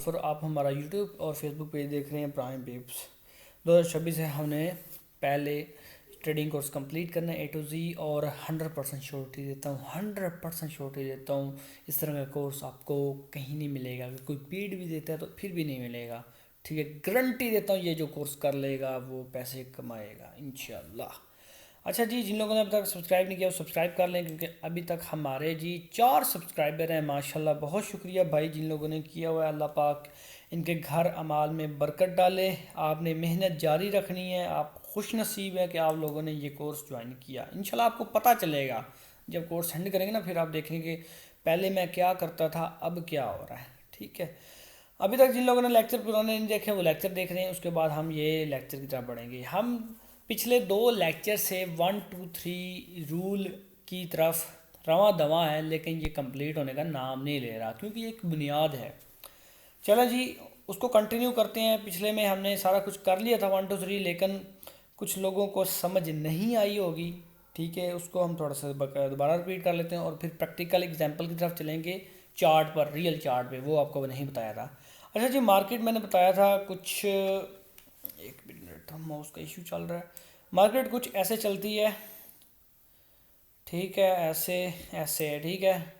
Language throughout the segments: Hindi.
जफर, आप हमारा यूट्यूब और फेसबुक पेज देख रहे हैं प्राइम बेब्स। 2026 है, हमने पहले ट्रेडिंग कोर्स कंप्लीट करना है A to Z और 100% श्योरिटी देता हूँ, 100% श्योरिटी देता हूँ। इस तरह का कोर्स आपको कहीं नहीं मिलेगा। अगर कोई पेड भी देता है तो फिर भी नहीं मिलेगा, ठीक है। गारंटी देता हूँ, ये जो कोर्स कर लेगा वो पैसे कमाएगा इंशाल्लाह। अच्छा जी, जिन लोगों ने अभी तक सब्सक्राइब नहीं किया वो सब्सक्राइब कर लें, क्योंकि अभी तक हमारे जी 4 सब्सक्राइबर हैं माशाल्लाह। बहुत शुक्रिया भाई जिन लोगों ने किया हुआ है। अल्लाह पाक इनके घर अमाल में बरकत डाले। आपने मेहनत जारी रखनी है। आप खुश नसीब है कि आप लोगों ने ये कोर्स ज्वाइन किया। इंशाल्लाह आपको पता चलेगा जब कोर्स सेंड करेंगे ना, फिर आप देखेंगे पहले मैं क्या करता था अब क्या हो रहा है, ठीक है। अभी तक जिन लोगों ने लेक्चर पुराने नहीं देखे वो लेक्चर देख रहे हैं, उसके बाद हम ये लेक्चर की तरफ बढ़ेंगे। हम पिछले 2 लेक्चर से 1 2 3 रूल की तरफ रवां दवा है, लेकिन ये कंप्लीट होने का नाम नहीं ले रहा, क्योंकि एक बुनियाद है। चलो जी, उसको कंटिन्यू करते हैं। पिछले में हमने सारा कुछ कर लिया था 1 2 3, लेकिन कुछ लोगों को समझ नहीं आई होगी, ठीक है। उसको हम थोड़ा सा दोबारा रिपीट कर लेते हैं और फिर प्रैक्टिकल एग्जांपल की तरफ चलेंगे, चार्ट पर, रियल चार्ट पे। वो आपको नहीं बताया था। अच्छा जी, मार्केट मैंने बताया था कुछ, एक मिनट, माउस का इशू चल रहा है। मार्केट कुछ ऐसे चलती है, ठीक है, ऐसे ऐसे है, ठीक है।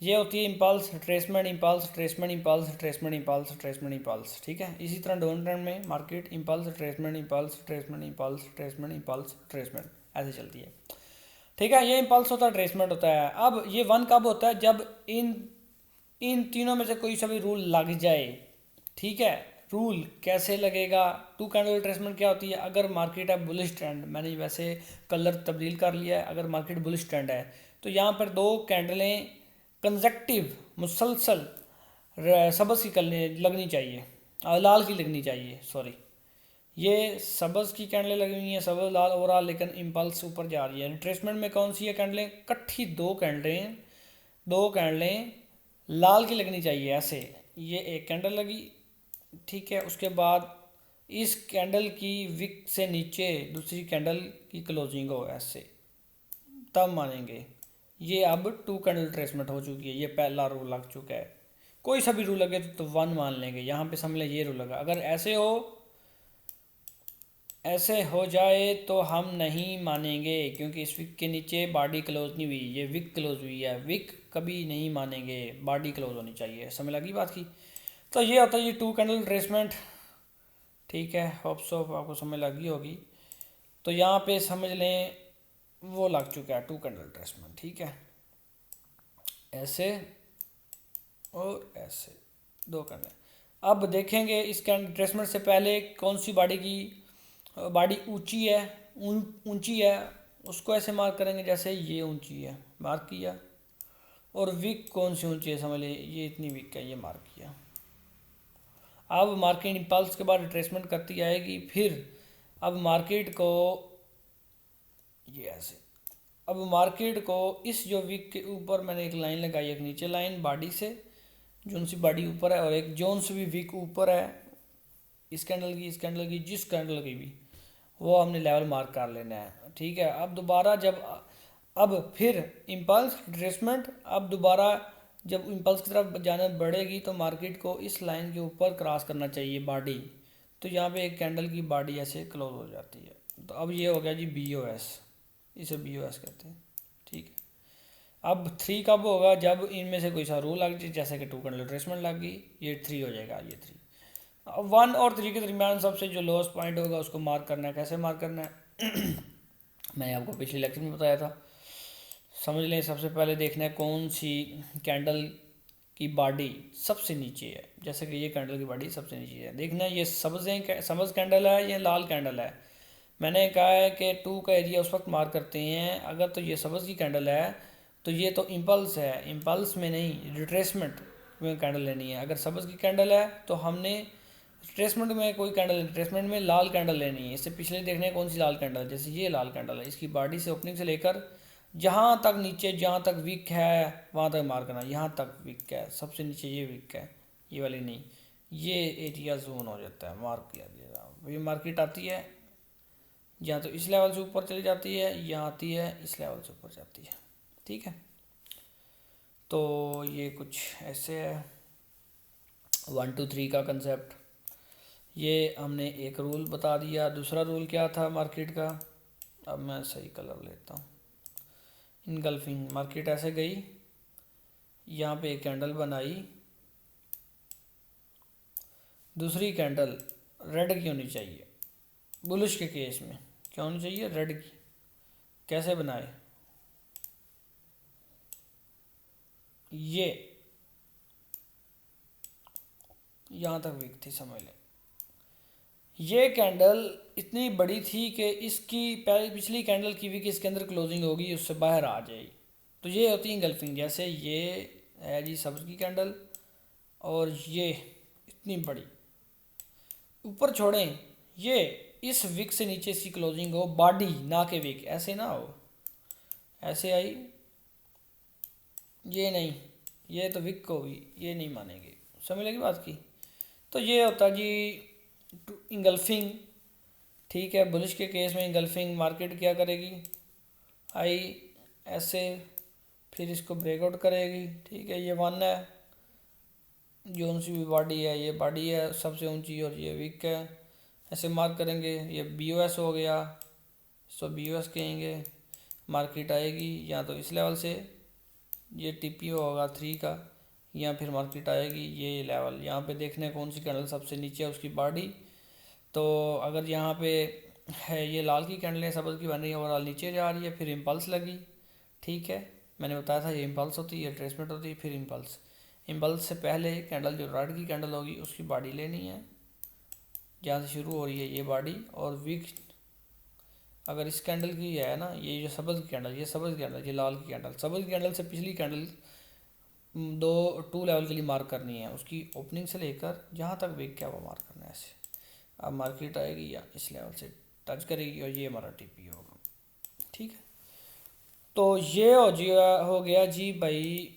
ये होती है impulse, tradesman, impulse, tradesman, impulse, tradesman, impulse, tradesman, impulse, ठीक है। इसी तरह डाउन ट्रेंड में market impulse, tradesman, impulse, tradesman, impulse, tradesman, impulse, tradesman, ऐसे चलती है, ठीक है। ये इम्पल्स होता है, ट्रेसमेंट होता है। अब ये वन कब होता है? जब इन इन तीनों में से कोई सा भी रूल लग जाए, ठीक है। रूल कैसे लगेगा? 2 कैंडल रिट्रेसमेंट क्या होती है? अगर मार्केट है बुलिश ट्रेंड, मैंने वैसे कलर तब्दील कर लिया है, अगर मार्केट बुलिश ट्रेंड है तो यहाँ पर 2 कैंडलें कंसेक्टिव मुसलसल सब्ज़ की लगनी चाहिए, लाल की लगनी चाहिए, सॉरी। ये सब्ज़ की कैंडलें लगी हुई हैं, सब्ज़ लाल ओवरऑल, लेकिन इम्पल्स ऊपर जा रही है। रिट्रेसमेंट में कौन सी है कैंडलें? इकट्ठी 2 कैंडलें लाल की लगनी चाहिए, ऐसे। ये एक कैंडल लगी, ठीक है। उसके बाद इस कैंडल की विक से नीचे दूसरी कैंडल की क्लोजिंग हो, ऐसे, तब मानेंगे। ये अब 2 कैंडल ट्रेसमेंट हो चुकी है, ये पहला रूल लग चुका है। कोई सा भी रूल लगे तो 1 मान लेंगे। यहाँ पे समझ लें ये रूल लगा। अगर ऐसे हो जाए तो हम नहीं मानेंगे, क्योंकि इस विक के नीचे बॉडी क्लोज नहीं हुई, ये विक क्लोज हुई है। विक कभी नहीं मानेंगे, बॉडी क्लोज होनी चाहिए। समझ लगी बात की? तो ये होता है ये 2 कैंडल ट्रेसमेंट, ठीक है। होप सो आपको समझ लगी होगी। तो यहाँ पे समझ लें वो लग चुका है 2 कैंडल ट्रेसमेंट, ठीक है। ऐसे और ऐसे 2 कैंडल। अब देखेंगे इस कैंडल ट्रेसमेंट से पहले कौन सी बॉडी ऊंची है, ऊंची है, उसको ऐसे मार्क करेंगे जैसे ये ऊंची है, मार्क किया। और विक कौन सी ऊंची है, समझ लीजिए ये इतनी विक है, ये मार्क किया। अब मार्केट इंपल्स के बाद रिट्रेसमेंट करती आएगी, फिर अब मार्केट को ये ऐसे, अब मार्केट को इस जो विक के ऊपर मैंने एक लाइन लगाई, एक नीचे लाइन बॉडी से, जोन सी बॉडी ऊपर है, और एक जोन सी भी विक ऊपर है, इस कैंडल की, जिस कैंडल की भी, वो हमने लेवल मार्क कर लेना है, ठीक है। अब दोबारा अब फिर इम्पल्स रिट्रेसमेंट, अब दोबारा जब इम्पल्स की तरफ जाने बढ़ेगी तो मार्केट को इस लाइन के ऊपर क्रॉस करना चाहिए बॉडी। तो यहाँ पे एक कैंडल की बॉडी ऐसे क्लोज हो जाती है। तो अब ये हो गया जी BOS, इसे BOS कहते हैं, ठीक है। अब 3 कब होगा? जब इनमें से कोई सा रूल लग जाए, जैसे कि 2 कैंडल रिट्रेसमेंट लग गई, ये 3 हो जाएगा, ये 3। अब 1 और 3 के दरमियान सबसे जो लोएस्ट पॉइंट होगा उसको मार्क करना है। कैसे मार्क करना है? मैंने आपको पिछले लेक्चर में बताया था। समझ लें, सबसे पहले देखना है कौन सी कैंडल की बॉडी सबसे नीचे है। जैसे कि ये कैंडल की बॉडी सबसे नीचे है, देखना है ये सब्ज़ कैंडल है या लाल कैंडल है। मैंने कहा है कि 2 का एरिया उस वक्त मार्क करते हैं अगर तो ये सब्ज़ की कैंडल है तो ये तो इम्पल्स है, इम्पल्स में नहीं रिट्रेसमेंट में कैंडल लेनी है। अगर सब्ज़ की कैंडल है तो हमने रिट्रेसमेंट में कोई कैंडल, रिट्रेसमेंट में लाल कैंडल लेनी है। इससे पिछले देखने हैं कौन सी लाल कैंडल, जैसे ये लाल कैंडल है, इसकी बॉडी से ओपनिंग से लेकर जहाँ तक नीचे, जहाँ तक वीक है वहाँ तक मार्क करना। यहाँ तक वीक है, सबसे नीचे ये वीक है, ये वाली नहीं, ये एरिया जोन हो जाता है, मार्क किया गया। ये मार्केट आती है या तो इस लेवल से ऊपर चली जाती है, या आती है इस लेवल से ऊपर जाती है, ठीक है। तो ये कुछ ऐसे है। 1 2 3 का कंसेप्ट। ये हमने एक रूल बता दिया। दूसरा रूल क्या था मार्केट का? अब मैं सही कलर लेता हूँ। इनगल्फिंग, मार्केट ऐसे गई, यहाँ पे एक कैंडल बनाई, दूसरी कैंडल रेड की होनी चाहिए। बुलिश के केस में क्या होनी चाहिए? रेड की। कैसे बनाए? ये यहाँ तक वीक थी, समझ लें। ये कैंडल इतनी बड़ी थी कि इसकी पिछली कैंडल की विक इसके अंदर क्लोजिंग होगी, उससे बाहर आ जाएगी। तो ये होती है गल्फिंग। जैसे ये है जी सब्ज की कैंडल, और ये इतनी बड़ी, ऊपर छोड़ें, ये इस विक से नीचे इसकी क्लोजिंग हो, बॉडी ना के विक, ऐसे ना हो, ऐसे आई, ये नहीं, ये तो विक को हुई, ये नहीं मानेंगे। समझ लगी बात की? तो ये होता जी इंगल्फिंग। ठीक है, बुलिश के केस में इंगल्फिंग मार्केट क्या करेगी? आई ऐसे, फिर इसको ब्रेकआउट करेगी। ठीक है, ये 1 है, जो सी भी बॉडी है, ये बॉडी है सबसे ऊंची, और ये वीक है। ऐसे मार्क करेंगे। ये BOS हो गया, इसको BOS कहेंगे। मार्केट आएगी या तो इस लेवल से, ये TPO होगा 3 का, या फिर मार्केट आएगी ये लेवल। यहाँ पे देखने कौन सी कैंडल सबसे नीचे है उसकी बॉडी। तो अगर यहाँ पे है ये लाल की कैंडल है, सब्ज़ की बन रही है, ओवरऑल नीचे जा रही है, फिर इम्पल्स लगी। ठीक है, मैंने बताया था ये इम्पल्स होती है, रिट्रेसमेंट होती है, फिर इम्पल्स। इम्पल्स से पहले कैंडल जो रेड की कैंडल होगी उसकी बॉडी लेनी है, जहाँ से शुरू हो रही है ये बॉडी। और विक अगर इस कैंडल की है ना, ये जो सब्ज़ की कैंडल, ये सब्ज़ की कैंडल, ये लाल की कैंडल, सब्ज़ की कैंडल से पिछली कैंडल 2 लेवल के लिए मार्क करनी है, उसकी ओपनिंग से लेकर जहाँ तक विक क्या वो मार्क करना है ऐसे। अब मार्केट आएगी या इस लेवल से टच करेगी, और ये हमारा TPO होगा। ठीक है, तो ये हो गया जी भाई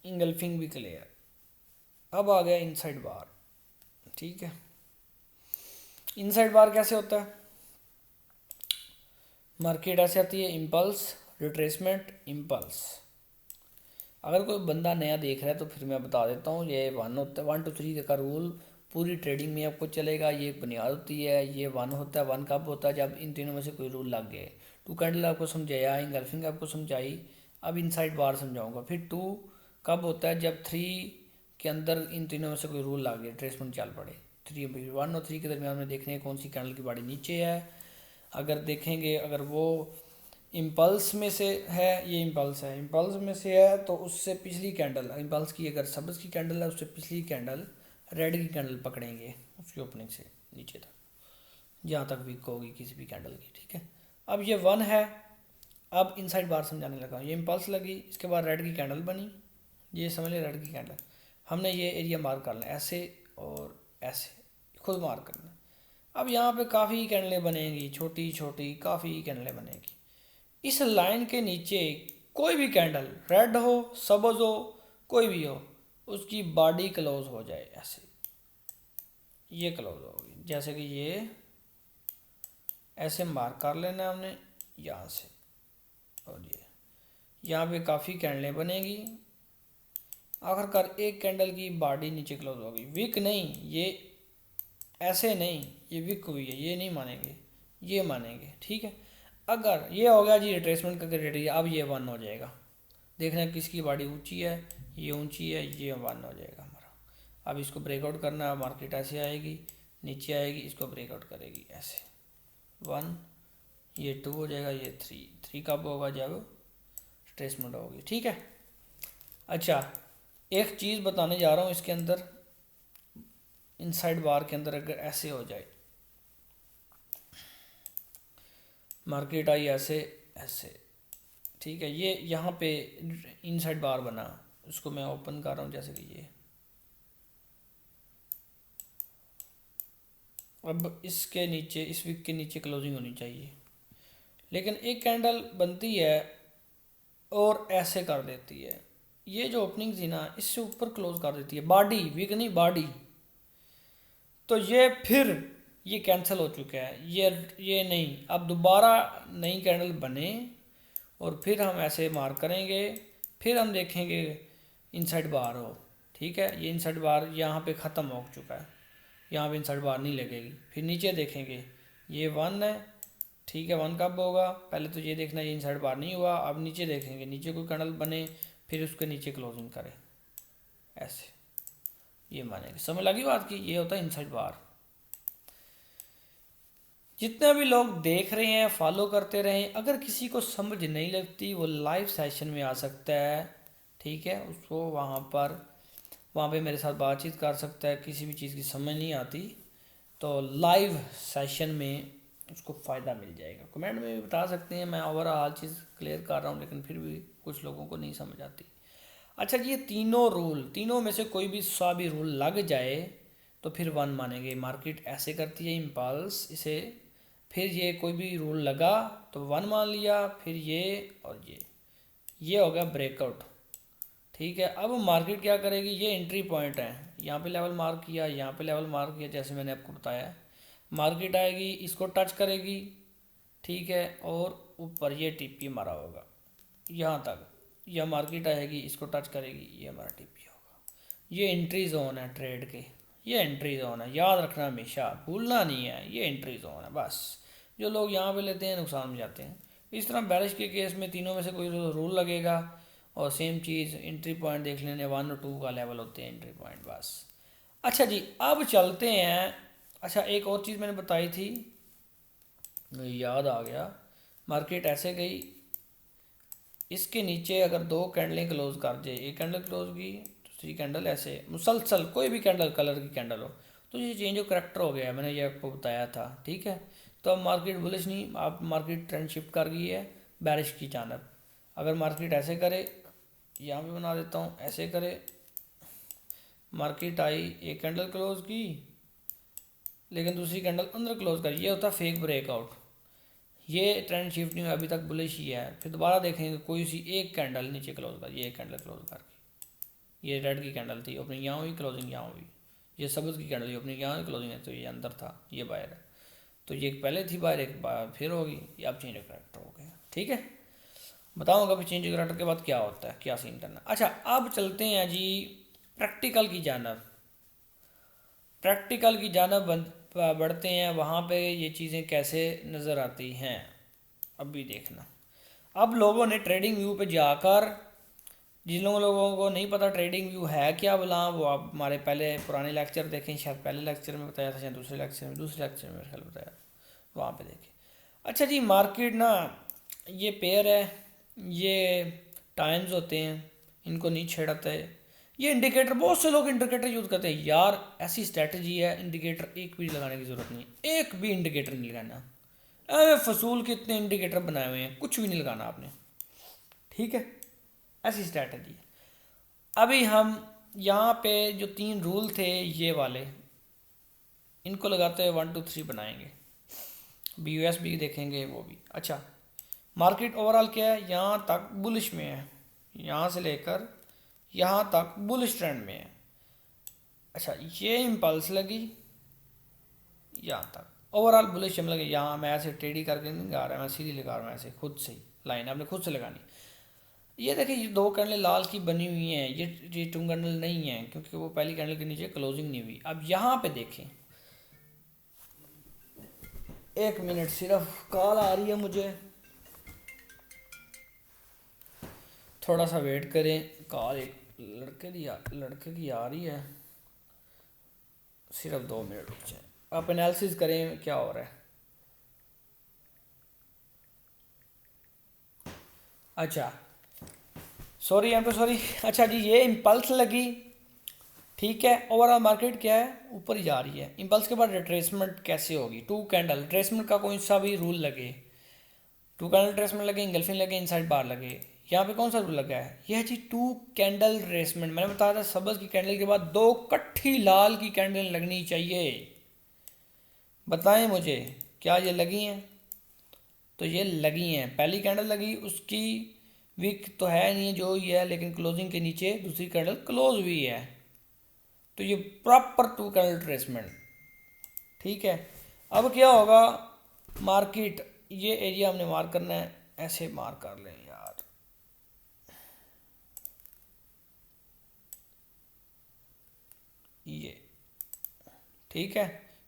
इंगल्फिंग भी क्लियर। अब आ गया इनसाइड बार। ठीक है, इनसाइड बार कैसे होता है? मार्केट ऐसे आती है, इम्पल्स, रिट्रेसमेंट, इम्पल्स। अगर कोई बंदा नया देख रहा है तो फिर मैं बता देता हूँ, ये 1 होता है, 1 2 3 का रूल पूरी ट्रेडिंग में आपको चलेगा। ये एक बुनियाद होती है, ये 1 होता है। 1 कब होता है? जब इन तीनों में से कोई रूल लग गए। 2 कैंडल आपको समझाया, इंगल्फिंग आपको समझाई, अब इनसाइड बार समझाऊंगा। फिर 2 कब होता है? जब 3 के अंदर इन तीनों में से कोई रूल लग गए, ट्रेसमेंट चल पड़े। 1 और 3 के दरमियान में देखने कौन सी कैंडल की बॉडी नीचे है। अगर देखेंगे, अगर वो इम्पल्स में से है, ये इम्पल्स है, इम्पल्स में से है तो उससे पिछली कैंडल, इम्पल्स की अगर सब्ज़ की कैंडल है उससे पिछली कैंडल रेड की कैंडल पकड़ेंगे उसकी ओपनिंग से नीचे तक, जहाँ तक वीक होगी किसी भी कैंडल की। ठीक है, अब ये 1 है। अब इनसाइड बार समझाने लगा। ये इम्पल्स लगी, इसके बाद रेड की कैंडल बनी, ये समझ ले रेड की कैंडल। हमने ये एरिया मार्क कर लें ऐसे और ऐसे, खुद मार्क करना। अब यहाँ पे काफ़ी कैंडलें बनेंगी, छोटी छोटी काफ़ी कैंडलें बनेंगी। इस लाइन के नीचे कोई भी कैंडल, रेड हो, सब्ज हो, कोई भी हो, उसकी बॉडी क्लोज हो जाए ऐसे, ये क्लोज होगी। जैसे कि ये ऐसे मार्क कर लेना है हमने यहाँ से, और ये यहाँ पे काफ़ी कैंडलें बनेगी। आखिरकार एक कैंडल की बॉडी नीचे क्लोज होगी, विक नहीं, ये ऐसे नहीं, ये विक हुई है, ये नहीं मानेंगे, ये मानेंगे। ठीक है, अगर ये हो गया जी रिट्रेसमेंट का क्राइटेरिया। अब ये 1 हो जाएगा। देखना किसकी बॉडी ऊंची है, ये ऊंची है, ये 1 हो जाएगा हमारा। अब इसको ब्रेकआउट करना है, मार्केट ऐसे आएगी, नीचे आएगी, इसको ब्रेकआउट करेगी ऐसे, 1, ये 2 हो जाएगा, ये 3 कब होगा? जब रिट्रेसमेंट होगी। ठीक है, अच्छा एक चीज़ बताने जा रहा हूँ इसके अंदर, इनसाइड बार के अंदर अगर ऐसे हो जाए, मार्केट आई ऐसे ऐसे, ठीक है, ये यहाँ पे इनसाइड बार बना, उसको मैं ओपन कर रहा हूँ जैसे कि ये। अब इसके नीचे, इस वीक के नीचे क्लोजिंग होनी चाहिए, लेकिन एक कैंडल बनती है और ऐसे कर देती है, ये जो ओपनिंग थी ना इससे ऊपर क्लोज कर देती है, बॉडी, वीक नहीं बॉडी। तो ये फिर ये कैंसिल हो चुका है, ये नहीं। अब दोबारा नई कैंडल बने और फिर हम ऐसे मार्क करेंगे, फिर हम देखेंगे इनसाइड बार हो। ठीक है। ये इनसाइड बार यहाँ पे ख़त्म हो चुका है, यहाँ पे इनसाइड बार नहीं लगेगी। फिर नीचे देखेंगे ये 1 है, ठीक है। 1 कब होगा, पहले तो ये देखना ये इनसाइड बार नहीं हुआ। अब नीचे देखेंगे, नीचे कोई कैंडल बने, फिर उसके नीचे क्लोजिंग करें ऐसे, ये मानेंगे। समझ लगी बात की, ये होता है इनसाइड बार। जितने भी लोग देख रहे हैं फॉलो करते रहें, अगर किसी को समझ नहीं लगती वो लाइव सेशन में आ सकता है, ठीक है। उसको वहाँ पे मेरे साथ बातचीत कर सकता है। किसी भी चीज़ की समझ नहीं आती तो लाइव सेशन में उसको फ़ायदा मिल जाएगा। कमेंट में भी बता सकते हैं, मैं ओवरऑल चीज़ क्लियर कर रहा हूँ, लेकिन फिर भी कुछ लोगों को नहीं समझ आती। अच्छा जी, ये तीनों में से कोई भी सा भी रूल लग जाए तो फिर 1 मानेंगे। मार्केट ऐसे करती है इम्पल्स इसे, फिर ये कोई भी रूल लगा तो 1 मान लिया, फिर ये और ये हो गया ब्रेकआउट, ठीक है। अब मार्केट क्या करेगी, ये एंट्री पॉइंट है, यहाँ पे लेवल मार्क किया, यहाँ पे लेवल मार्क किया, जैसे मैंने आपको बताया। मार्केट आएगी, इसको टच करेगी, ठीक है, और ऊपर ये टीपी मारा होगा यहाँ तक। यह मार्केट आएगी, इसको टच करेगी, ये हमारा टीपी होगा। ये एंट्री जोन है ट्रेड के, ये एंट्री जोन है, याद रखना हमेशा, भूलना नहीं है, ये एंट्री जोन है बस। जो लोग यहाँ पे लेते हैं नुकसान में जाते हैं। इस तरह बैरिश के केस में तीनों में से कोई रूल लगेगा, और सेम चीज़ एंट्री पॉइंट देख लेने, 1 और 2 का लेवल होते हैं एंट्री पॉइंट बस। अच्छा जी, अब चलते हैं। अच्छा, एक और चीज़ मैंने बताई थी, याद आ गया। मार्केट ऐसे गई, इसके नीचे अगर 2 कैंडलें क्लोज कर जाए, एक कैंडल क्लोज की, दूसरी कैंडल ऐसे मुसलसल, कोई भी कैंडल कलर की कैंडल हो, तो ये चेंज ऑफ करेक्टर हो गया, मैंने ये आपको बताया था, ठीक है। तो अब मार्केट बुलिश नहीं, आप मार्केट ट्रेंड शिफ्ट कर गई है बैरिश की जानब। अगर मार्केट ऐसे करे, यहाँ भी बना देता हूँ, ऐसे करे, मार्केट आई, एक कैंडल क्लोज की, लेकिन दूसरी कैंडल अंदर क्लोज करी, ये होता है फेक ब्रेकआउट। ये ट्रेंड शिफ्ट नहीं हुआ, अभी तक बुलिश ही है। फिर दोबारा देखेंगे कोई सी एक कैंडल नीचे क्लोज कर, ये एक कैंडल क्लोज करके, ये रेड की कैंडल थी, ओपनिंग यहाँ हुई, क्लोजिंग यहाँ हुई। ये सब्ज़ की कैंडल, ओपनिंग यहाँ हुई, क्लोजिंग है, तो ये अंदर था, ये बाहर है। तो ये पहले थी बाहर, एक बार फिर होगी, ये अब चेंज ऑफ कैरेक्टर हो गया, ठीक है। बताऊँगा फिर चेंज ऑफ कैरेक्टर के बाद क्या होता है, क्या सीन करना। अच्छा, अब चलते हैं जी प्रैक्टिकल की जानब। प्रैक्टिकल की जानब बढ़ते हैं, वहाँ पे ये चीज़ें कैसे नज़र आती हैं अभी देखना। अब लोगों ने ट्रेडिंग व्यू पे जाकर, जिन लोगों को नहीं पता ट्रेडिंग व्यू है क्या बोला, वो आप हमारे पहले पुराने लेक्चर देखें, शायद पहले लेक्चर में बताया था, शायद दूसरे लेक्चर में मेरे ख्याल बताया, वहाँ पे देखें। अच्छा जी, मार्केट ना, ये पेयर है, ये टाइम्स होते हैं, इनको नहीं छेड़ता है। ये इंडिकेटर, बहुत से लोग इंडिकेटर यूज़ करते हैं, यार ऐसी स्ट्रैटेजी है, इंडिकेटर एक भी लगाने की ज़रूरत नहीं है, एक भी इंडिकेटर नहीं लगाना। अरे फसूल के इतने इंडिकेटर बनाए हुए हैं, कुछ भी नहीं लगाना आपने, ठीक है। ऐसी स्ट्रैटेजी है। अभी हम यहाँ पे जो 3 रूल थे ये वाले, इनको लगाते हुए 1 2 3 बनाएंगे, BUSB देखेंगे वो भी। अच्छा, मार्केट ओवरऑल क्या है, यहाँ तक बुलिश में है, यहाँ से लेकर यहाँ तक बुलिश ट्रेंड में है। अच्छा, ये इम्पल्स लगी यहाँ तक, ओवरऑल बुलिश में लगी। यहाँ मैं ऐसे टेढ़ी करके नहीं लगा रहा, मैं सीधी लगा रहा हूँ ऐसे, खुद से ही लाइन आपने खुद से लगानी। ये देखिए, ये 2 कैंडल लाल की बनी हुई हैं, ये 2 कैंडल नहीं है, क्योंकि वो पहली कैंडल के नीचे क्लोजिंग नहीं हुई। अब यहाँ पे देखें, 1 मिनट सिर्फ, कॉल आ रही है मुझे, थोड़ा सा वेट करें। कॉल एक लड़के की आ रही है, सिर्फ 2 मिनट रुक जाए, आप एनालिसिस करें क्या हो रहा है। अच्छा, सॉरी, एम पे सॉरी। अच्छा जी, ये इम्पल्स लगी, ठीक है। ओवरऑल मार्केट क्या है, ऊपर ही जा रही है। इम्पल्स के बाद रिट्रेसमेंट कैसे होगी, 2 कैंडल रिट्रेसमेंट का कोई सा भी रूल लगे, 2 कैंडल रिट्रेसमेंट लगे, इंगल्फिंग लगे, इनसाइड बार लगे, यहाँ पे कौन सा रूल लगा है, यह जी 2 कैंडल रिट्रेसमेंट। मैंने बताया था सब्ज़ की कैंडल के बाद 2 कट्ठी लाल की कैंडल लगनी चाहिए। बताएं मुझे, क्या ये लगी हैं, तो ये लगी हैं। पहली कैंडल लगी, उसकी विक तो है नहीं जो ही है, लेकिन क्लोजिंग के नीचे दूसरी कैंडल क्लोज हुई है, तो ये प्रॉपर 2 कैंडल ट्रेसमेंट, ठीक है। अब क्या होगा, मार्केट, ये एरिया हमने मार्क करना है, ऐसे मार्क कर लें यार, ये, ठीक है,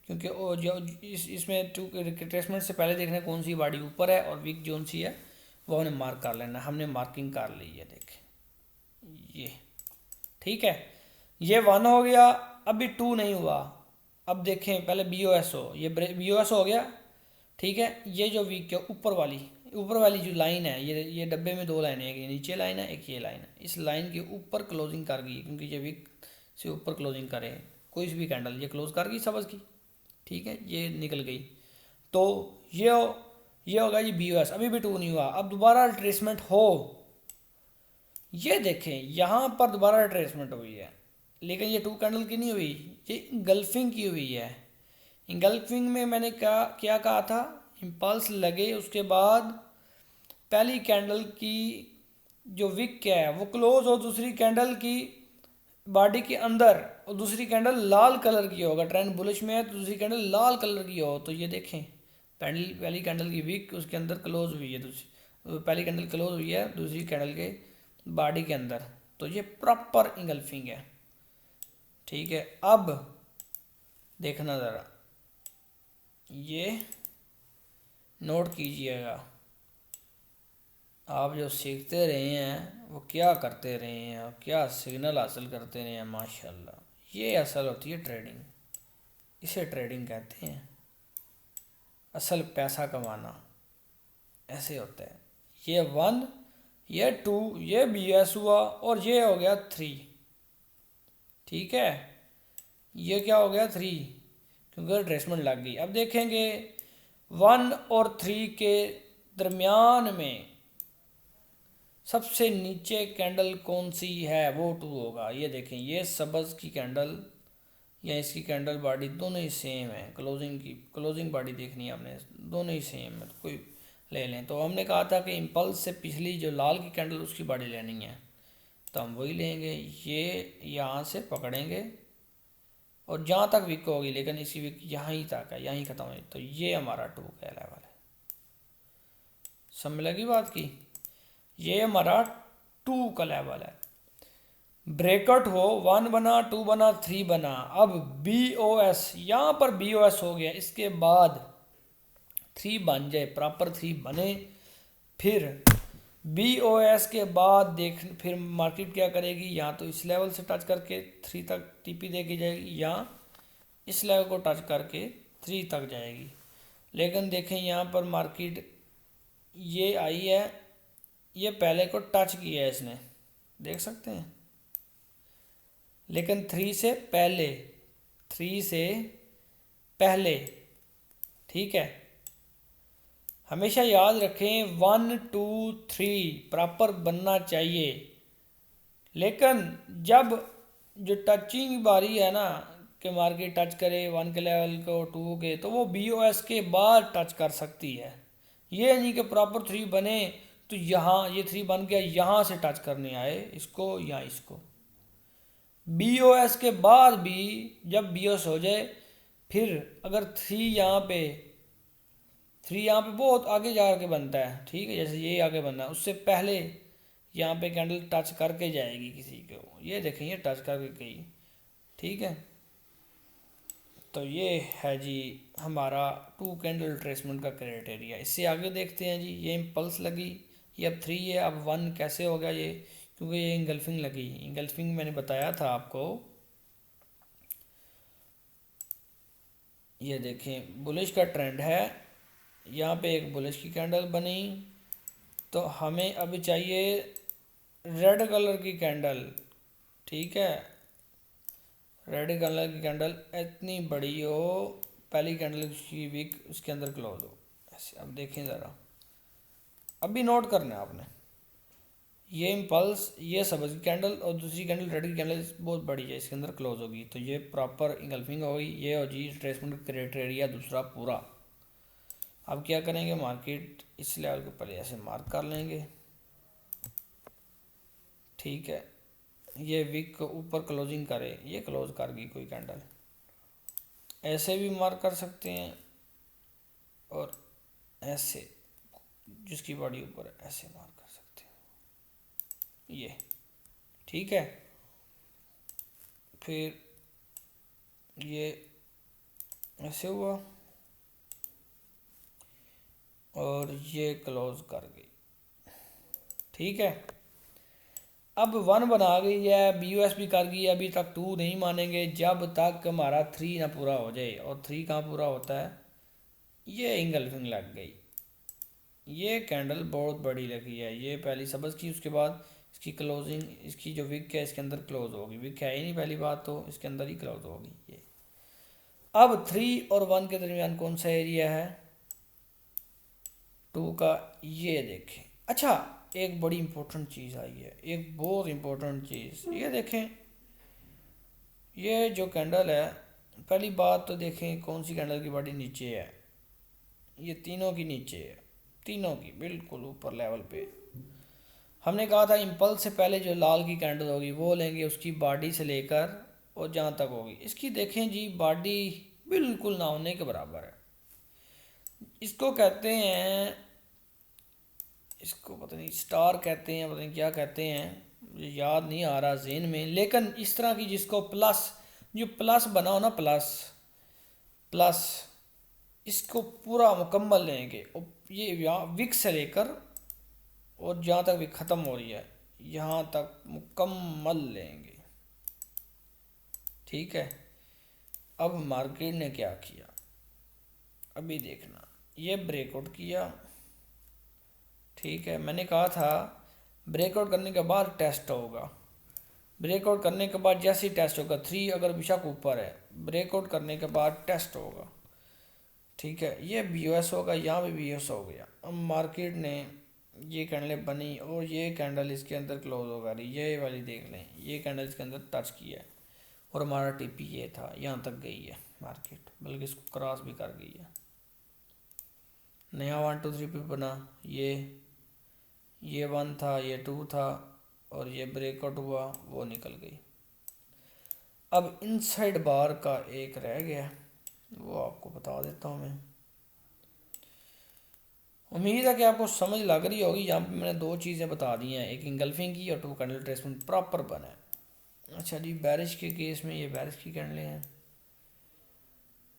क्योंकि वो जो इसमें टू रिट्रेसमेंट से पहले देखना कौन सी बॉडी ऊपर है और वीक जोन सी है वो हमने मार्क कर लेना। हमने मार्किंग कर ली है, देखें ये, ठीक है। ये 1 हो गया, अभी 2 नहीं हुआ। अब देखें पहले BOS ये BOS हो गया, ठीक है। ये जो वीक है ऊपर वाली जो लाइन है, ये डब्बे में 2 लाइनें हैं, एक ये नीचे लाइन है, एक ये लाइन है। इस लाइन के ऊपर क्लोजिंग कर गई, क्योंकि ये वीक से ऊपर क्लोजिंग करे कोई भी कैंडल, ये क्लोज कर गई सब्ज़ की, ठीक है, ये निकल गई। तो ये होगा जी BOS। अभी भी 2 नहीं हुआ। अब दोबारा रिट्रेसमेंट हो, ये देखें यहाँ पर दोबारा रिट्रेसमेंट हुई है, लेकिन ये 2 कैंडल की नहीं हुई, ये इंगल्फिंग की हुई है। इंगल्फिंग में मैंने क्या कहा था, इम्पल्स लगे, उसके बाद पहली कैंडल की जो विक क्या है वो क्लोज हो दूसरी कैंडल की बॉडी के अंदर, और दूसरी कैंडल लाल कलर की हो, अगर ट्रेंड बुलिश में है तो दूसरी कैंडल लाल कलर की हो। तो ये देखें पहली कैंडल की विक उसके अंदर क्लोज हुई है, दूसरी पहली कैंडल क्लोज हुई है दूसरी कैंडल के बॉडी के अंदर, तो ये प्रॉपर इंगल्फिंग है, ठीक है। अब देखना ज़रा, ये नोट कीजिएगा, आप जो सीखते रहे हैं वो क्या करते रहे हैं और क्या सिग्नल हासिल करते रहे हैं, माशाल्लाह। ये असल होती है ट्रेडिंग, इसे ट्रेडिंग कहते हैं, असल पैसा कमाना ऐसे होता है। ये 1, ये 2, ये BS हुआ और ये हो गया 3, ठीक है। ये क्या हो गया 3, क्योंकि रिट्रेसमेंट लग गई। अब देखेंगे 1 और 3 के दरमियान में सबसे नीचे कैंडल कौन सी है, वो 2 होगा। ये देखें, ये सब्ज़ की कैंडल या इसकी कैंडल बॉडी दोनों ही सेम है, क्लोजिंग बॉडी देखनी है आपने, दोनों ही सेम है, तो कोई ले लें। तो हमने कहा था कि इम्पल्स से पिछली जो लाल की कैंडल उसकी बॉडी लेनी है, तो हम वही लेंगे। ये यहाँ से पकड़ेंगे और जहाँ तक विक होगी, लेकिन इसी विक यहाँ ही तक है, यहीं ख़त्म है, तो ये हमारा 2 का लेवल है। समझ लगी बात की, ये हमारा 2 का लेवल है। ब्रेकआउट हो, 1 बना, 2 बना, 3 बना, अब BOS, यहाँ पर BOS हो गया, इसके बाद 3 बन जाए, प्रॉपर 3 बने, फिर BOS के बाद फिर मार्केट क्या करेगी, या तो इस लेवल से टच करके 3 तक TP देके जाएगी, या इस लेवल को टच करके 3 तक जाएगी। लेकिन देखें यहाँ पर मार्केट ये आई है, ये पहले को टच किया है इसने, देख सकते हैं, लेकिन 3 से पहले, ठीक है। हमेशा याद रखें 1 2 3 प्रॉपर बनना चाहिए, लेकिन जब जो टचिंग बारी है ना कि मार्केट टच करे 1 के लेवल को, 2 के, तो वो BOS के बाद टच कर सकती है। ये नहीं कि प्रॉपर 3 बने तो यहाँ ये 3 बन गया, यहाँ से टच करने आए इसको या इसको। BOS के बाद भी जब BOS हो जाए, फिर अगर 3 यहाँ पे बहुत आगे जा के बनता है, ठीक है, जैसे ये आगे बनना है, उससे पहले यहाँ पे कैंडल टच करके जाएगी किसी को, ये देखें ये टच करके गई, ठीक है। तो ये है जी हमारा 2 कैंडल रिट्रेसमेंट का क्राइटेरिया। इससे आगे देखते हैं जी, ये इम्पल्स लगी, ये अब 3 है, अब 1 कैसे हो गया ये, क्योंकि ये इंगल्फिंग लगी। इंगल्फिंग मैंने बताया था आपको, ये देखें बुलिश का ट्रेंड है, यहाँ पे एक बुलिश की कैंडल बनी, तो हमें अभी चाहिए रेड कलर की कैंडल, ठीक है, रेड कलर की कैंडल इतनी बड़ी हो, पहली कैंडल की वीक उसके अंदर क्लोज हो ऐसे। अब देखें ज़रा, अभी नोट करना है आपने, ये इम्पल्स, ये सब्ज़ की कैंडल और दूसरी कैंडल रेड की कैंडल बहुत बड़ी है, इसके अंदर क्लोज होगी, तो ये प्रॉपर इंगल्फिंग हो गई। ये हो जी रिट्रेसमेंट क्राइटेरिया दूसरा पूरा। अब क्या करेंगे, मार्केट इस लेवल के पहले ऐसे मार्क कर लेंगे, ठीक है। ये वीक को ऊपर क्लोजिंग करे, ये क्लोज कर गई कोई कैंडल, ऐसे भी मार्क कर सकते हैं और ऐसे जिसकी बॉडी ऊपर है ऐसे मार्क कर सकते हैं, ये ठीक है। फिर ये ऐसे हुआ और ये क्लोज कर गई। ठीक है, अब 1 बना गई है, BOS भी कर गई है, अभी तक 2 नहीं मानेंगे जब तक हमारा 3 ना पूरा हो जाए। और 3 कहाँ पूरा होता है, ये इंगल्फिंग लग गई। ये कैंडल बहुत बड़ी लगी है, ये पहली सब्ज़ की, उसके बाद इसकी क्लोजिंग, इसकी जो विक है इसके अंदर क्लोज होगी। विक है ही नहीं पहली बात, तो इसके अंदर ही क्लोज होगी ये। अब 3 और 1 के दरमियान कौन सा एरिया है, 2 का, ये देखें। अच्छा, एक बड़ी इंपॉर्टेंट चीज़ आई है, एक बहुत इंपॉर्टेंट चीज़, ये देखें। ये जो कैंडल है, पहली बात तो देखें कौन सी कैंडल की बॉडी नीचे है, ये तीनों की नीचे है, तीनों की बिल्कुल ऊपर लेवल पे। हमने कहा था इम्पल्स से पहले जो लाल की कैंडल होगी वो लेंगे, उसकी बॉडी से लेकर और जहाँ तक होगी। इसकी देखें जी, बॉडी बिल्कुल ना होने के बराबर है। इसको कहते हैं, इसको पता नहीं स्टार कहते हैं, पता नहीं क्या कहते हैं, मुझे याद नहीं आ रहा जेन में। लेकिन इस तरह की जिसको प्लस, जो प्लस बना हो ना, प्लस प्लस, इसको पूरा मुकम्मल लेंगे। और ये यहाँ विक से लेकर और जहाँ तक विक ख़त्म हो रही है यहाँ तक मुकम्मल लेंगे। ठीक है, अब मार्केट ने क्या किया, अभी देखना। ये ब्रेकआउट किया, ठीक है, मैंने कहा था ब्रेकआउट करने के बाद टेस्ट होगा। ब्रेकआउट करने के बाद जैसे ही टेस्ट होगा, 3 अगर बेशक ऊपर है, ब्रेकआउट करने के बाद टेस्ट होगा। ठीक है, ये BOS होगा, यहाँ भी BOS हो गया। अब मार्केट ने ये कैंडलें बनी और ये कैंडल इसके अंदर क्लोज होगा रही, ये वाली देख लें, ये कैंडल इसके अंदर टच किया है और हमारा TP ये था, यहाँ तक गई है मार्केट, बल्कि इसको क्रॉस भी कर गई है। नया 1 2 3 पे बना, ये 1 था, ये 2 था और ये ब्रेकआउट हुआ, वो निकल गई। अब इनसाइड बार का एक रह गया, वो आपको बता देता हूँ मैं। उम्मीद है कि आपको समझ लग रही होगी। यहाँ पे मैंने 2 चीज़ें बता दी हैं, एक इंगल्फिंग की और 2 कैंडल रिट्रेसमेंट प्रॉपर बना है। अच्छा जी, बैरिश के केस में ये बैरिश की कैंडलें हैं।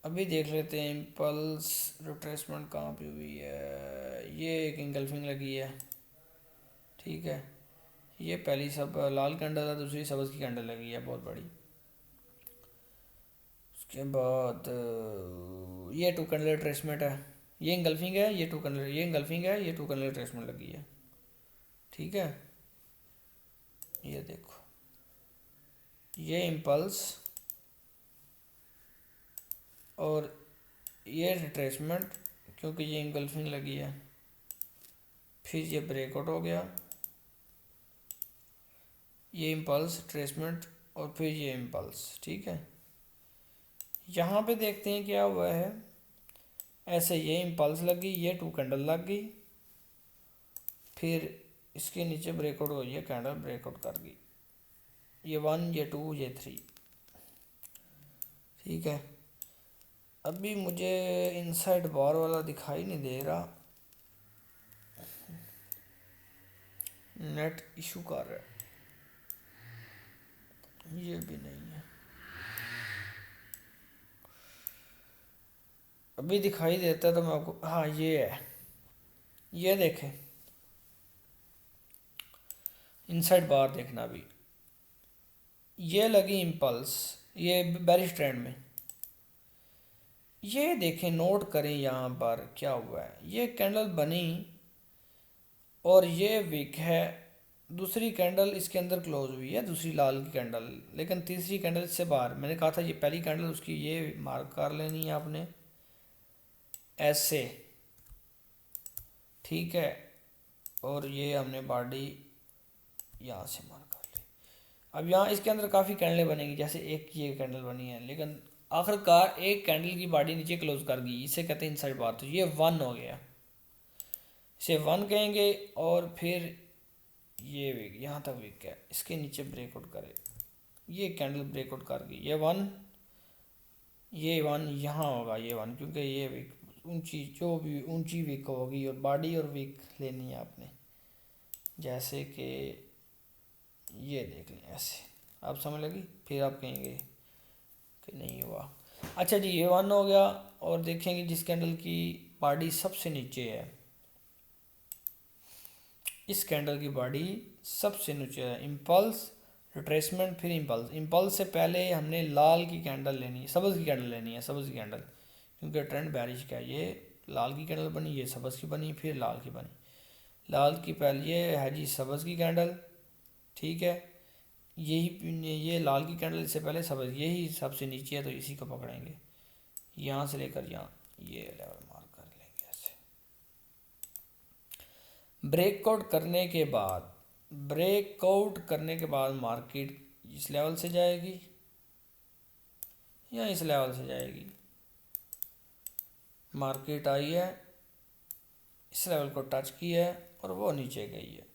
अभी देख लेते हैं इम्पल्स रिट्रेसमेंट कहाँ पे हुई है। ये एक इंगल्फिंग लगी है, ठीक है, ये पहली सब लाल कैंडल है, दूसरी सब्ज़ की कैंडल लगी है बहुत बड़ी। उसके बाद ये 2 कैंडल रिट्रेसमेंट है, ये इंगल्फिंग है, ये 2 कैंडल, ये इंगल्फिंग है, ये 2 कैंडल रिट्रेसमेंट लगी है। ठीक है, ये देखो, ये इम्पल्स और ये रिट्रेसमेंट, क्योंकि ये इंगल्फिंग लगी है, फिर ये ब्रेकआउट हो गया, ये इम्पल्स ट्रेसमेंट और फिर ये इम्पल्स। ठीक है, यहाँ पे देखते हैं क्या हुआ है। ऐसे ये इम्पल्स लगी, ये 2 कैंडल लग गई, फिर इसके नीचे ब्रेकआउट हो, ये कैंडल ब्रेकआउट कर गई, ये 1, ये 2, ये 3। ठीक है, अभी मुझे इनसाइड बार वाला दिखाई नहीं दे रहा, नेट इशू कर रहा है, ये भी नहीं है। अभी दिखाई देता है तो मैं आपको, हाँ ये है, ये देखें इनसाइड बार देखना। अभी ये लगी इम्पल्स, ये बेरिश ट्रेंड में, ये देखें, नोट करें यहाँ पर क्या हुआ है। ये कैंडल बनी और ये विक है, दूसरी कैंडल इसके अंदर क्लोज हुई है, दूसरी लाल की कैंडल, लेकिन तीसरी कैंडल इससे बाहर। मैंने कहा था ये पहली कैंडल, उसकी ये मार्क कर लेनी है आपने ऐसे, ठीक है, और ये हमने बॉडी यहाँ से मार्क कर ली। अब यहाँ इसके अंदर काफ़ी कैंडलें बनेगी, जैसे एक ये कैंडल बनी है, लेकिन आखिरकार एक कैंडल की बॉडी नीचे क्लोज कर गई, इसे कहते हैं इनसाइड बार। तो ये 1 हो गया, इसे 1 कहेंगे। और फिर ये विक, यहाँ तक विक है, इसके नीचे ब्रेकआउट करे, ये कैंडल ब्रेकआउट कर गई, ये 1, ये 1 यहाँ होगा, ये 1, क्योंकि ये विक ऊंची, जो भी ऊंची विक होगी, और बॉडी और विक लेनी है आपने। जैसे कि ये देख लें ऐसे, आप समझ लगी, फिर आप कहेंगे कि नहीं हुआ। अच्छा जी, ये 1 हो गया। और देखेंगे जिस कैंडल की बॉडी सबसे नीचे है, इस कैंडल की बॉडी सबसे नीचे है, इम्पल्स, रिट्रेसमेंट, फिर इम्पल्स। इम्पल्स से पहले हमने लाल की कैंडल लेनी है, सब्ज़ की कैंडल लेनी है, सब्ज़ की कैंडल, क्योंकि ट्रेंड बैरिश का है। ये लाल की कैंडल बनी, ये सब्ज़ की बनी, फिर लाल की बनी। लाल की पहले ये है जी सब्ज़ की कैंडल, ठीक है, यही ये लाल की कैंडल इससे पहले सब्ज़, यही सबसे नीचे है, तो इसी को पकड़ेंगे यहाँ से लेकर यहाँ, ये लेवल मार्क कर लेंगे ऐसे। ब्रेकआउट करने के बाद, ब्रेकआउट करने के बाद मार्केट इस लेवल से जाएगी या इस लेवल से जाएगी। मार्केट आई है, इस लेवल को टच की है और वो नीचे गई है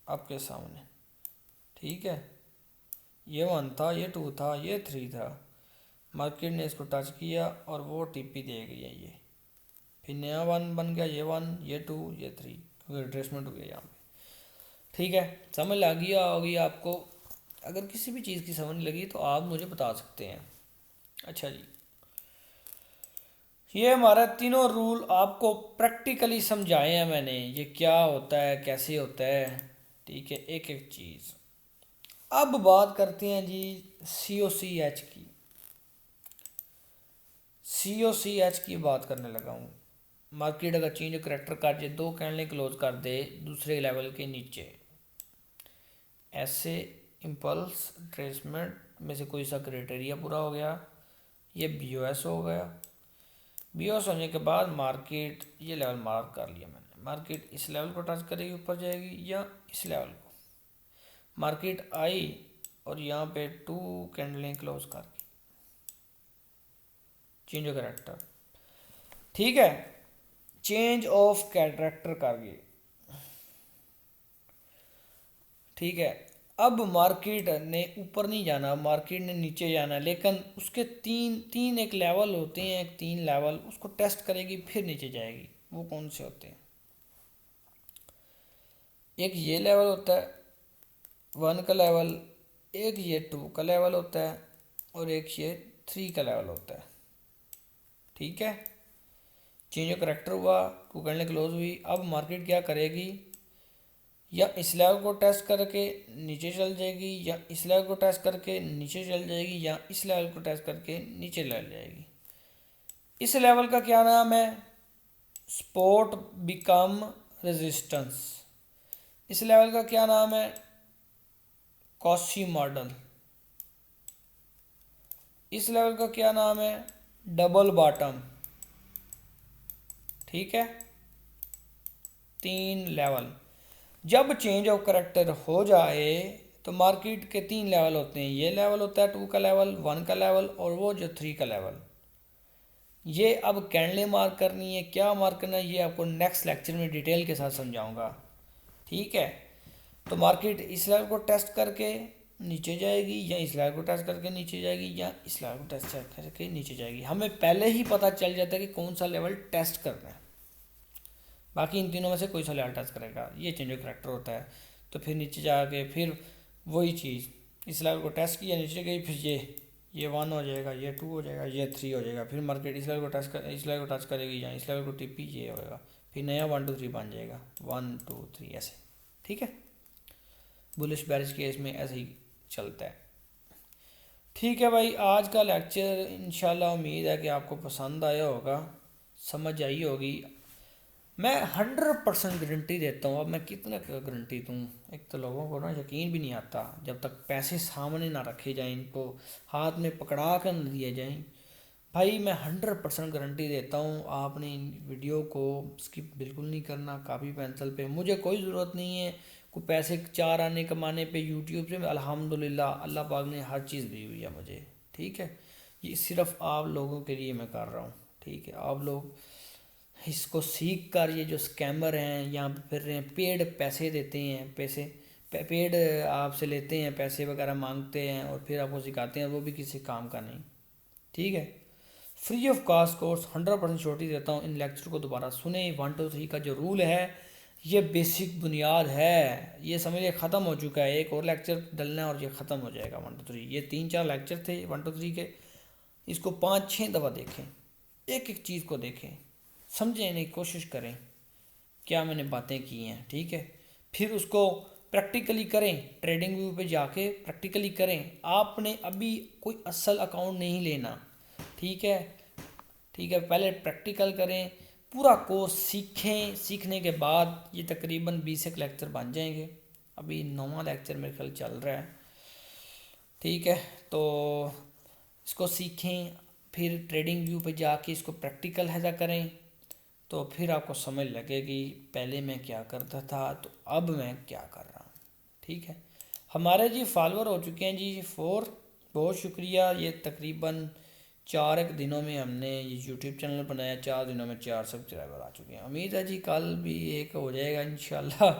आपके सामने, ठीक है। ये 1 था, ये 2 था, ये 3 था, मार्केट ने इसको टच किया और वो टीपी दे गई है ये, फिर नया 1 बन गया, ये 1, ये 2, ये 3, क्योंकि रिट्रेसमेंट हो गया यहाँ पे, ठीक है। समझ लग गया होगी आपको। अगर किसी भी चीज़ की समझ नहीं लगी तो आप मुझे बता सकते हैं। अच्छा जी, ये हमारा तीनों रूल आपको प्रैक्टिकली समझाए हैं मैंने, ये क्या होता है, कैसे होता है, ठीक है, एक एक चीज़। अब बात करते हैं जी COCH की। COCH की बात करने लगा हूँ। मार्केट अगर चेंज करेक्टर कर दे, 2 कैंडल क्लोज कर दे दूसरे लेवल के नीचे, ऐसे इम्पल्स ट्रेसमेंट में से कोई सा क्राइटेरिया पूरा हो गया, ये BOS हो गया। BOS होने के बाद मार्केट ये लेवल मार्क कर लिया मैंने, मार्केट इस लेवल को टच करेगी, ऊपर जाएगी, या इस लेवल को। मार्केट आई और यहाँ पे 2 कैंडलें क्लोज कर दी, चेंज ऑफ कैरेक्टर, ठीक है, चेंज ऑफ कैरेक्टर कर गई, ठीक है। अब मार्केट ने ऊपर नहीं जाना, मार्केट ने नीचे जाना, लेकिन उसके तीन एक लेवल होते हैं, एक 3 लेवल, उसको टेस्ट करेगी फिर नीचे जाएगी। वो कौन से होते हैं? एक ये लेवल होता है 1 का लेवल, एक ये 2 का लेवल होता है, और एक ये 3 का लेवल होता है, ठीक है। चेंज ऑफ करेक्टर हुआ, 2 कैंडल क्लोज हुई। अब मार्केट क्या करेगी, या इस लेवल को टेस्ट करके नीचे चल जाएगी, या इस लेवल को टेस्ट करके नीचे चल जाएगी, या इस लेवल को टेस्ट करके नीचे चल जाएगी। इस लेवल का क्या नाम है? Support become resistance. इस लेवल का क्या नाम है? Cauchy model. इस लेवल का क्या नाम है? डबल बॉटम, ठीक है। 3 लेवल। जब चेंज ऑफ करेक्टर हो जाए तो मार्केट के 3 लेवल होते हैं, ये लेवल होता है 2 का लेवल, 1 का लेवल, और वो जो 3 का लेवल। ये अब कैंडलें मार्क करनी है, क्या मार्क करना है, ये आपको नेक्स्ट लेक्चर में डिटेल के साथ समझाऊंगा, ठीक है। तो मार्केट इस लेवल को टेस्ट करके नीचे जाएगी, या इस लेवल को टेस्ट करके नीचे जाएगी, या इस लेवल को टेस्ट करके नीचे जाएगी। हमें पहले ही पता चल जाता है कि कौन सा लेवल टेस्ट करना है, बाकी इन तीनों में से कोई सा लेवल टेस्ट करेगा। ये चेंज ऑफ करेक्टर होता है। तो फिर नीचे जाके फिर वही चीज़, इस लेवल को टेस्ट किया, नीचे गई, फिर ये 1 हो जाएगा, ये 2 हो जाएगा, ये 3 हो जाएगा। फिर मार्केट इस लेवल को इस लेवल को टच करेगी, या इस लेवल को टिपी, ये होगा, फिर नया 1 2 3 बन जाएगा, 1 2 3 ऐसे, ठीक है। बुलिश बेरिश केस में ऐसे ही चलता है, ठीक है भाई। आज का लेक्चर इंशाल्लाह उम्मीद है कि आपको पसंद आया होगा, समझ आई होगी। मैं 100% गारंटी देता हूँ। अब मैं कितना गारंटी दूँ, एक तो लोगों को ना यकीन भी नहीं आता जब तक पैसे सामने ना रखे जाएं, इनको हाथ में पकड़ा कर न दिए जाएं। भाई मैं 100% गारंटी देता हूँ, आपने इन वीडियो को स्किप बिल्कुल नहीं करना। कापी पेंसिल पे, मुझे कोई ज़रूरत नहीं है कोई पैसे 4 आने कमाने पे यूट्यूब से। अल्हम्दुलिल्लाह अल्लाह पाक ने हर चीज़ दी हुई है मुझे, ठीक है। ये सिर्फ आप लोगों के लिए मैं कर रहा हूँ, ठीक है। आप लोग इसको सीख कर, ये जो स्कैमर हैं यहाँ पे फिर रहे हैं, पेड पैसे देते हैं, पैसे पेड आपसे लेते हैं, पैसे वगैरह मांगते हैं और फिर आपको सिखाते हैं, वो भी किसी काम का नहीं, ठीक है। फ्री ऑफ कॉस्ट कोर्स 100% छोटी देता हूँ। इन लेक्चर को दोबारा सुने। 1 2 3 का जो रूल है, ये बेसिक बुनियाद है, ये समझिए ख़त्म हो चुका है। एक और लेक्चर डलना है और ये ख़त्म हो जाएगा 1 2 3। ये 3 4 लेक्चर थे 1 2 3 के, इसको 5-6 दफ़ा देखें, एक एक चीज़ को देखें, समझने की कोशिश करें क्या मैंने बातें की हैं, ठीक है। फिर उसको प्रैक्टिकली करें, ट्रेडिंग व्यू पे जाके प्रैक्टिकली करें। आपने अभी कोई असल अकाउंट नहीं लेना, ठीक है, ठीक है। पहले प्रैक्टिकल करें, पूरा कोर्स सीखें, सीखने के बाद ये तकरीबन 20 एक लेक्चर बन जाएंगे। अभी 9वां लेक्चर मेरे ख्याल चल रहा है, ठीक है। तो इसको सीखें, फिर ट्रेडिंग व्यू पे जाके इसको प्रैक्टिकल हैजा करें, तो फिर आपको समझ लगेगी पहले मैं क्या करता था तो अब मैं क्या कर रहा हूँ, ठीक है। हमारे जी फॉलोअर हो चुके हैं जी 4, बहुत शुक्रिया। ये तकरीबन 4 एक दिनों में हमने ये यूट्यूब चैनल बनाया, 4 दिनों में 4 सब्सक्राइबर आ चुके हैं। उम्मीद है जी कल भी एक हो जाएगा इंशाल्लाह,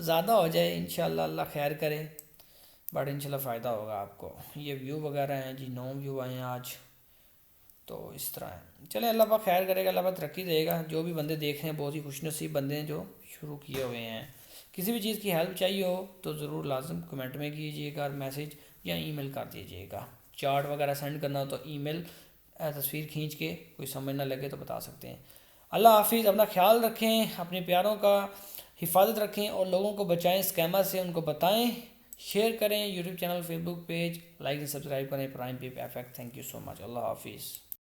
ज़्यादा हो जाए इंशाल्लाह, अल्लाह खैर करे, बट इंशाल्लाह फ़ायदा होगा आपको। ये व्यू वगैरह हैं जी, 9 व्यू आए हैं आज, तो इस तरह है। चले, अल्लाह पाक खैर करेगा, अल्लाह पाक तरक्की देगा। जो भी बंदे देख रहे हैं बहुत ही खुशनसीब बंदे हैं जो शुरू किए हुए हैं। किसी भी चीज़ की हेल्प चाहिए हो तो ज़रूर लाजम कमेंट में कीजिएगा, मैसेज या ईमेल कर दीजिएगा। चार्ट वगैरह सेंड करना हो तो ईमेल तस्वीर खींच के, कोई समझ ना लगे तो बता सकते हैं। अल्लाह हाफिज़, अपना ख्याल रखें, अपने प्यारों का हिफाजत रखें और लोगों को बचाएं स्कैमर से, उनको बताएं, शेयर करें, YouTube channel, Facebook page like and subscribe करें, प्राइम पे effect. Thank you so much, अल्लाह हाफिज़।